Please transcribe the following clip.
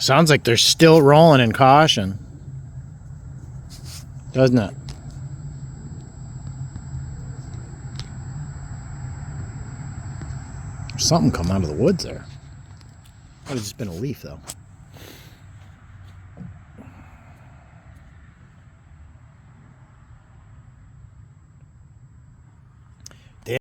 Sounds like they're still rolling in caution. Doesn't it? There's something come out of the woods there. Might have just been a leaf, though.